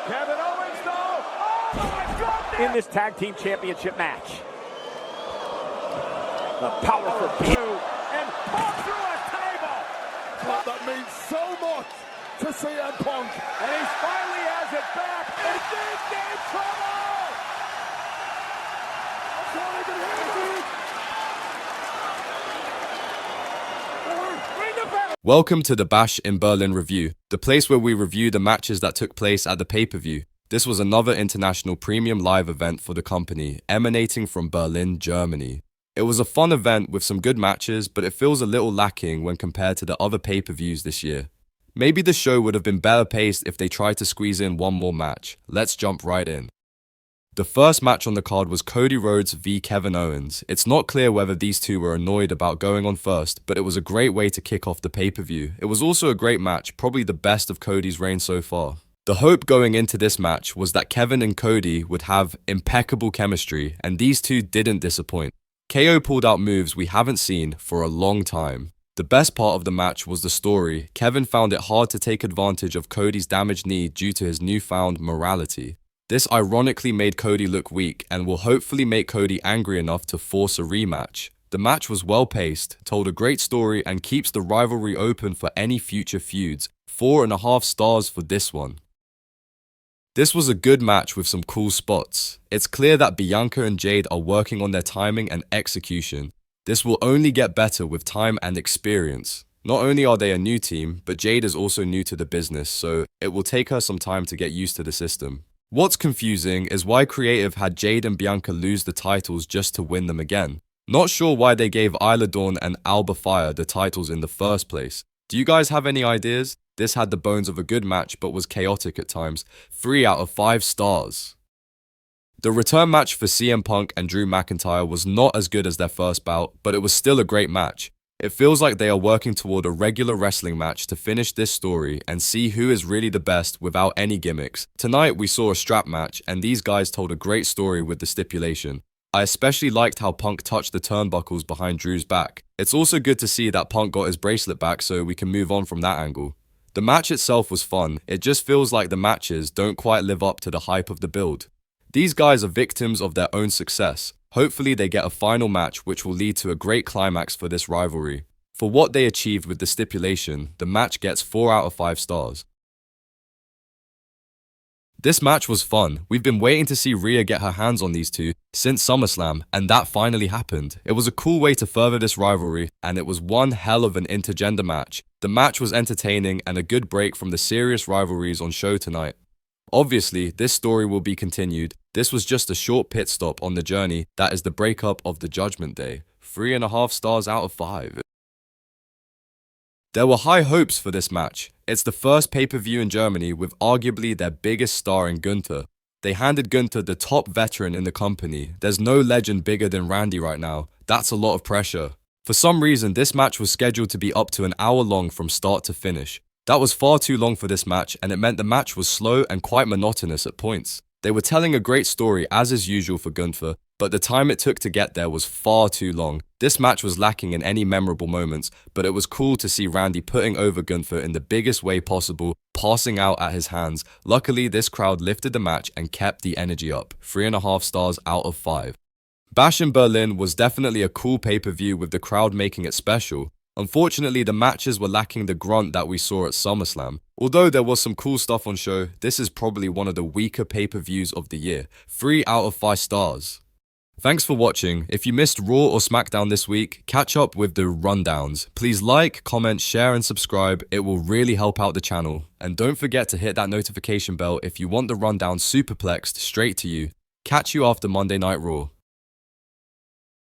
Kevin Owens, though. Oh, my goodness! In this tag team championship match. The powerful blue and Punk through a table. But that means so much to CM Punk. And he finally has it back. And big game trouble. I can't even hear it. Ring the bell. Welcome to the Bash in Berlin review, the place where we review the matches that took place at the pay-per-view. This was another international premium live event for the company, emanating from Berlin, Germany. It was a fun event with some good matches, but it feels a little lacking when compared to the other pay-per-views this year. Maybe the show would have been better paced if they tried to squeeze in one more match. Let's jump right in. The first match on the card was Cody Rhodes v Kevin Owens. It's not clear whether these two were annoyed about going on first, but it was a great way to kick off the pay-per-view. It was also a great match, probably the best of Cody's reign so far. The hope going into this match was that Kevin and Cody would have impeccable chemistry, and these two didn't disappoint. KO pulled out moves we haven't seen for a long time. The best part of the match was the story. Kevin found it hard to take advantage of Cody's damaged knee due to his newfound morality. This ironically made Cody look weak and will hopefully make Cody angry enough to force a rematch. The match was well paced, told a great story, and keeps the rivalry open for any future feuds. 4.5 stars for this one. This was a good match with some cool spots. It's clear that Bianca and Jade are working on their timing and execution. This will only get better with time and experience. Not only are they a new team, but Jade is also new to the business, so it will take her some time to get used to the system. What's confusing is why Creative had Jade and Bianca lose the titles just to win them again. Not sure why they gave Isla Dawn and Alba Fire the titles in the first place. Do you guys have any ideas? This had the bones of a good match but was chaotic at times. 3 out of 5 stars. The return match for CM Punk and Drew McIntyre was not as good as their first bout, but it was still a great match. It feels like they are working toward a regular wrestling match to finish this story and see who is really the best without any gimmicks. Tonight we saw a strap match and these guys told a great story with the stipulation. I especially liked how Punk touched the turnbuckles behind Drew's back. It's also good to see that Punk got his bracelet back so we can move on from that angle. The match itself was fun, it just feels like the matches don't quite live up to the hype of the build. These guys are victims of their own success. Hopefully they get a final match which will lead to a great climax for this rivalry. For what they achieved with the stipulation, the match gets 4 out of 5 stars. This match was fun. We've been waiting to see Rhea get her hands on these two since SummerSlam, and that finally happened. It was a cool way to further this rivalry, and it was one hell of an intergender match. The match was entertaining and a good break from the serious rivalries on show tonight. Obviously, this story will be continued. This was just a short pit stop on the journey that is the breakup of the Judgment Day. 3.5 stars out of 5. There were high hopes for this match. It's the first pay-per-view in Germany with arguably their biggest star in Gunther. They handed Gunther the top veteran in the company. There's no legend bigger than Randy right now. That's a lot of pressure. For some reason, this match was scheduled to be up to an hour long from start to finish. That was far too long for this match, and it meant the match was slow and quite monotonous at points. They were telling a great story as is usual for Gunther, but the time it took to get there was far too long. This match was lacking in any memorable moments, but it was cool to see Randy putting over Gunther in the biggest way possible, passing out at his hands. Luckily, this crowd lifted the match and kept the energy up. 3.5 stars out of 5. Bash in Berlin was definitely a cool pay-per-view with the crowd making it special. Unfortunately, the matches were lacking the grunt that we saw at SummerSlam. Although there was some cool stuff on show, this is probably one of the weaker pay-per-views of the year. 3 out of 5 stars. Thanks for watching. If you missed Raw or SmackDown this week, catch up with the rundowns. Please like, comment, share and subscribe. It will really help out the channel. And don't forget to hit that notification bell if you want the rundown superplexed straight to you. Catch you after Monday Night Raw.